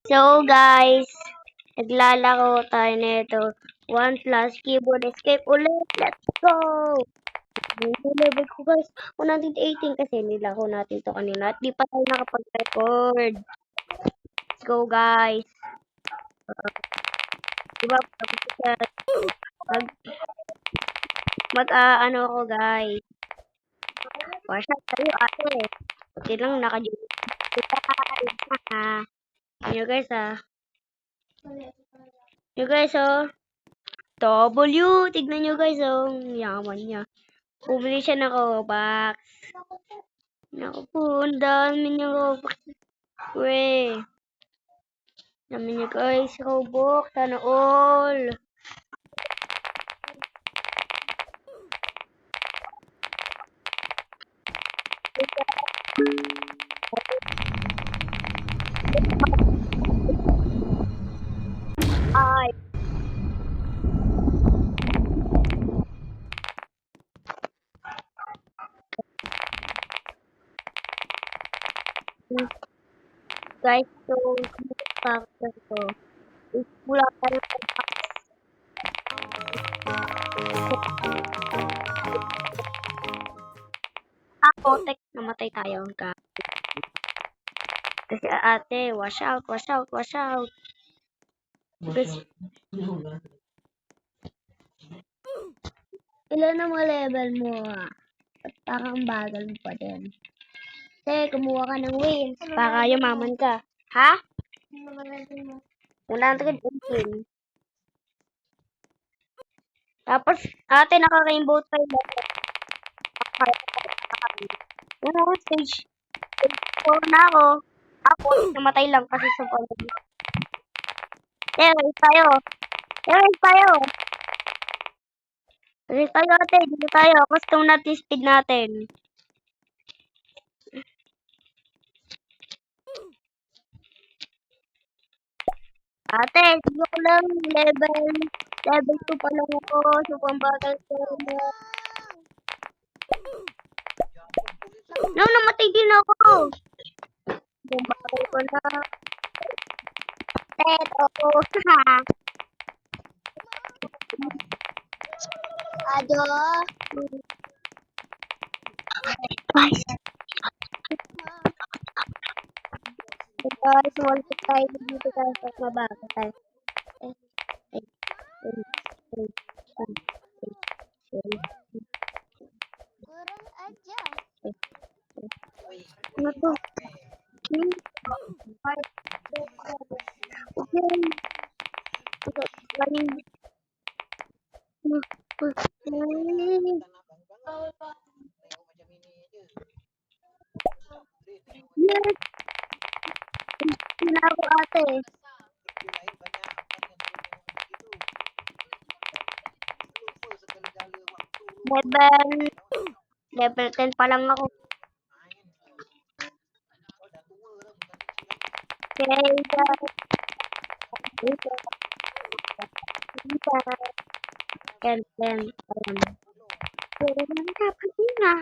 So guys, naglalaro tayo nito. 1 plus keyboard escape ulit. Let's go! Yung level ko guys, 118 kasi nilaro natin to kanina at di pa tayo nakapag-record. Let's go guys. Diba, ano ako guys. Washa tayo ate. Buti lang naka-join. Ano guys Yo guys W, tignan nyo guys yaman niya. Bumili siya ng Robux. Naku po, ang dami ng Robux. We. Dami niyo guys, Robux. Sana all. Ay. Guys, so, factor ko. Wala pa rin ako, namatay tayo. Kasi ate, wash out. Guys, ilan ang mga level mo At parang bagal mo pa din. Kasi kumuha ka ng wins para yumaman ka. Ha? Wala na win. Tapos, ate, naka-rainbow tayo. Stage 4 na ako. Ako, namatay lang kasi sa pag- race tayo. Race tayo ate. Dito tayo. Custom natin speed natin. Ate, sige ko lang. Level 2 pa lang ako. Supang bagal ko mo. No, namatay din ako. Bumagal ko na. Eto. Ado. Guys. Guys, wala tayo dito tayo sa mabaga tayo. Kurang aja. Ano to? Yes. Sila ako ate. Level 10 pa lang ako. Okay, guys. And then, pero lang dapat nga.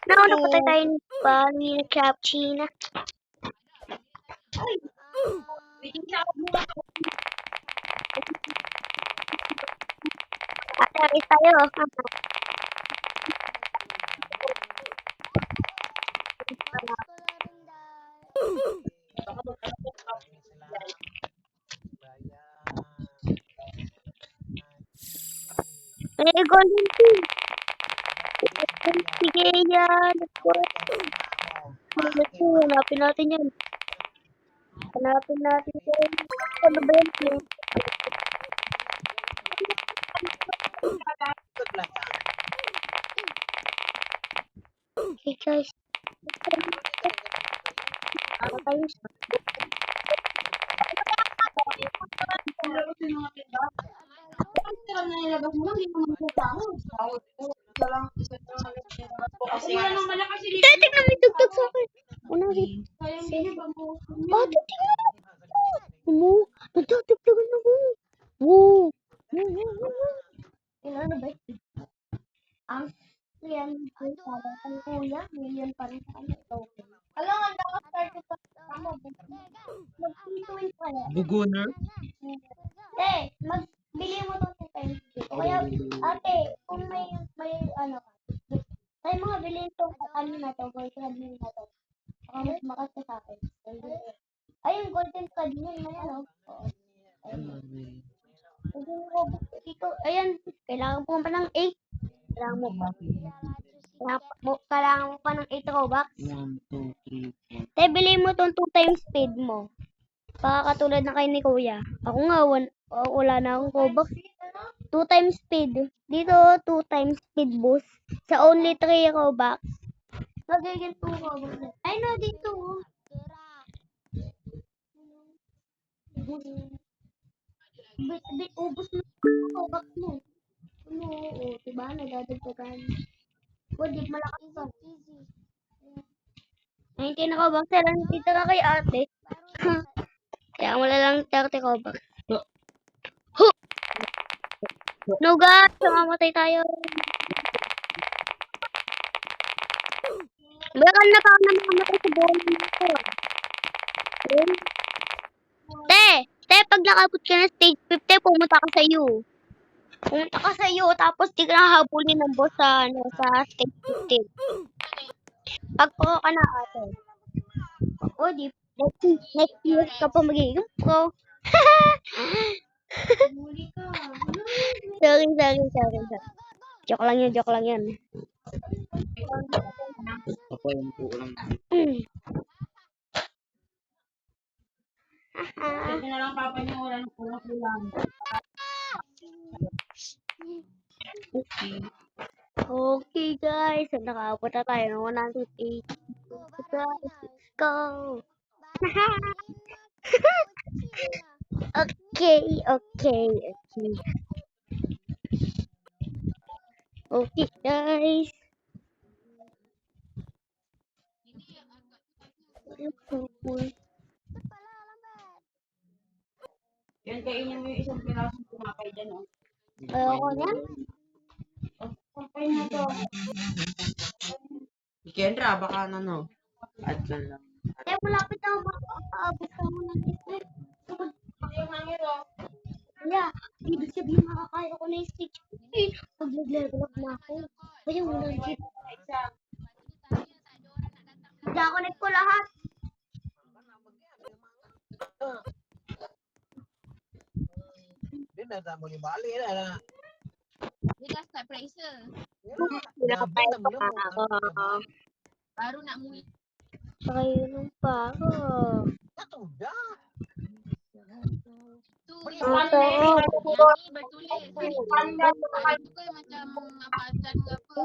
Nauna pa tayo ni Bali na cappuccino. Ataris tayo. Golden Team. Sige yan. Hanapin natin yan. Hanapin natin yan. Ano ba yan? Okay guys. Ano tayo sa? Tignan mo tugtog sa akin. Una rin. Ate, tignan mo. Nagtutugtogan ako. Wow. Ilan na ba? Yan, ang kuya, million pa rin sa kanya. Ito. Alam nga, dapat target pa mo. Mag-twin pa yan. Bugoner? Magbili mo to 2 times speed. O kaya, ate, kung may ano ka, ay mga bilhin to, ano na to, boyfriend mo na to. Baka mas makas ka sa akin. Ay, yung golden card niya, may ano. Oo. Dito, ayan, kailangan mo pa ng 8. Kailangan mo pa. Kailangan mo pa ng 8 Robux. 1, 2, 3, 4. Te, bilhin mo tong 2 times speed mo. Baka katulad na kay ni Kuya. Ako nga, wala na akong Robux. 2 times speed. Dito, 2 times speed boost. Sa only 3 Robux. Magiging 2 Robux. Ay, no, dito. Ubus na yung Robux mo. Ano, oo, diba? Nadadagdagan. O, di malakas ka. 19 Robux. Lang dito ka kay ate. Kaya wala lang 30 Robux. No guys, mamamatay tayo. Baka na pa na mamamatay sa buhay nito. Te, pag nakabot ka na stage 50, pumunta ka sa U. Pumunta ka sa U, tapos di ka nahabulin ng boss sa, ano, sa stage 50. Pag pro ka na ate. O, di, next year ka pa magiging pro. Sorry. Joke lang yan. Ako yung po lang. Kasi na lang papa niya wala ng kulang. Okay guys, so nakaabot na tayo ng 108. Guys, let's go. Okay. Okay guys. So cool. Yan, kainin mo yung isang pirasong kumapay dyan, oh. Ayoko niyan. Kumpay mo to. Kendra, baka ano. At lang. Eh, malapit na ako makaabot ka mo ng stage. Yung hangiro. Yeah, ibig sabihin makakaya ko na yung stage 15. Pag nag-level up na ako. Kaya wala na dito. Exam. Nag-connect ko lahat. Dia dah tak boleh balik dah lah. Dia dah start pressure. Nakapay pa ako. Baru nak mula. Pakainom pa ako. Tak sudah. Tu Ito. yang ni bertulis. Hari tu kan macam apa azan ke apa.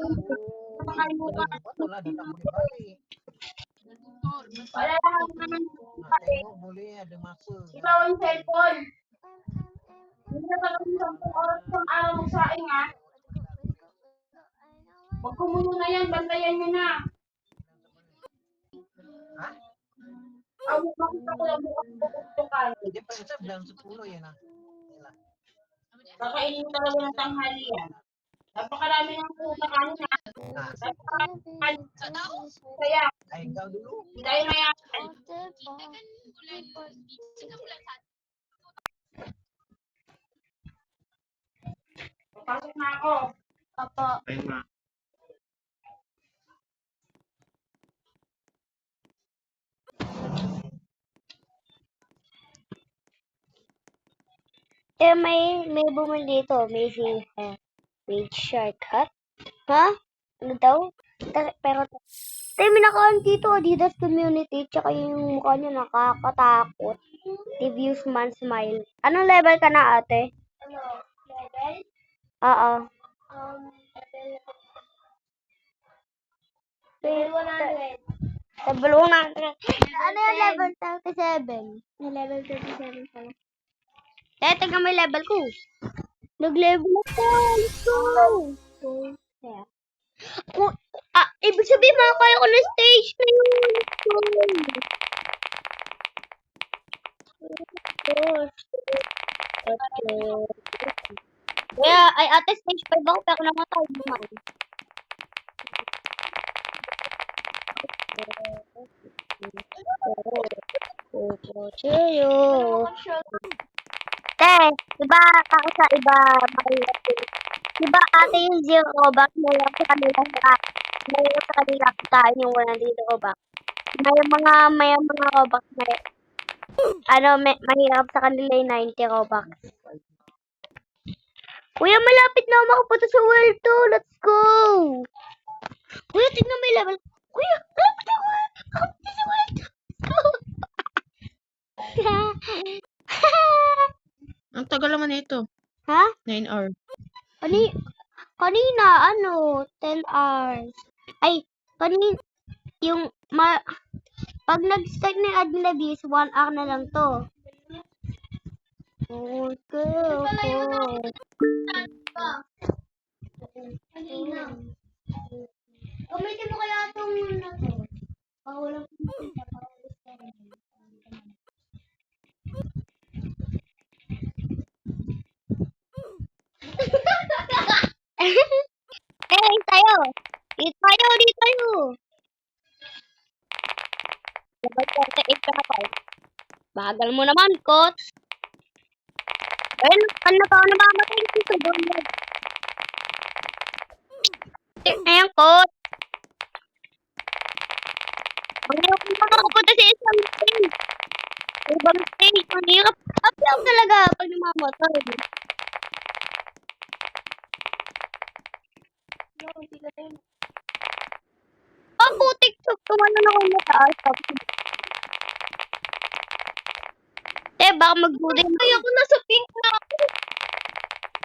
Betul lah dia tak boleh balik. Bertutur. Wala lang. Nak tengok boleh ada masa. Iba yung cellphone. Hindi na talagang 10 oras yung araw mo sa akin, ha? Huwag ko muna yan. Bantayan nyo na. Ha? Makita ko lang bukas pupuntukan. Dia periksa jam 10 ya nak. Kakainin mo talaga ng tanghalian. Napakarami ng puta kanina. Nah, Tak tahu. Kaya, air kau dulu. hindi tayo mayaman. Kita kan bulan 1. Papasok na ako. Opo. Ayun nga. Eh, may bumili dito. May page shortcut. Ha? Ano daw? Pero, may naka-on dito. Adidas community. Tsaka yung mukha niya nakakatakot. Reviews man smile. Anong level ka na, ate? Ano? Level? Oo. Level 100. Level 100. Ano yung level 37? May level 37 pala. Kaya tignan mo yung level ko. Nag-level ako. Let's go. Kaya. Ibig sabihin makakaya ko na stage na yun. Let's go. Okay. Kaya, ate, stage 5 ako pero namatay naman. Te, diba ako sa iba, mahirap din. Diba ate yung zero Robux, mahirap sa kanila kain yung 100 Robux. May mga Robux mahirap sa kanila yung 90 Robux. Kuya, malapit na ako makapunta sa World 2. Let's go! Kuya, tignan mo yung level. Kuya, malapit na ako makapunta sa World 2. Ang tagal naman ito. Ha? 9 hours. Kanina, 10 hours. Ay, pag nag-start na yung admin abuse, 1 hour na lang to. Okay. Gamitin mo kaya itong to. Walang tayo. Dito tayo. Dapat sa 8 ka na pa. Bagal mo naman, coach. Ayun, ano ka namamatay sa bulan. Ayan, coach. Ang hirap mo makapunta sa isang stage. Ibang stage, ang hirap. Up lang talaga pag namamatay. Oh, putik. Tumalo na ako na taas. Baka mag-budin. Ay, ako nasa pink na ako.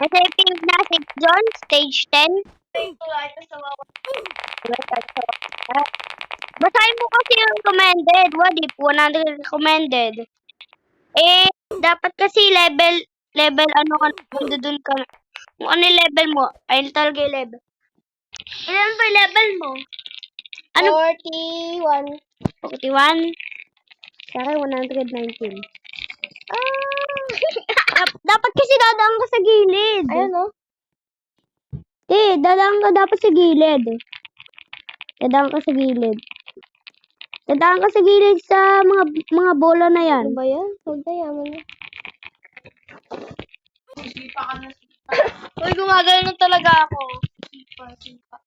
Nasa pink na, St. John, stage 10. Basahin mo kasi yung recommended. What if 100 recommended? Dapat kasi level ano ka, doon ka. Kung ano yung level mo, ayun talaga yung level. Ilan ba yung level mo? Ano? 41. 41? Sa akin, 119. Dapat kasi dadaan ka sa gilid. Ayun, no? Dadaan ka dapat sa gilid. Dadaan ka sa gilid. Dadaan ka sa gilid sa mga bola na yan. Ano ba yan? Huwag na yaman na. Uy, gumagano na talaga ako. Sipa.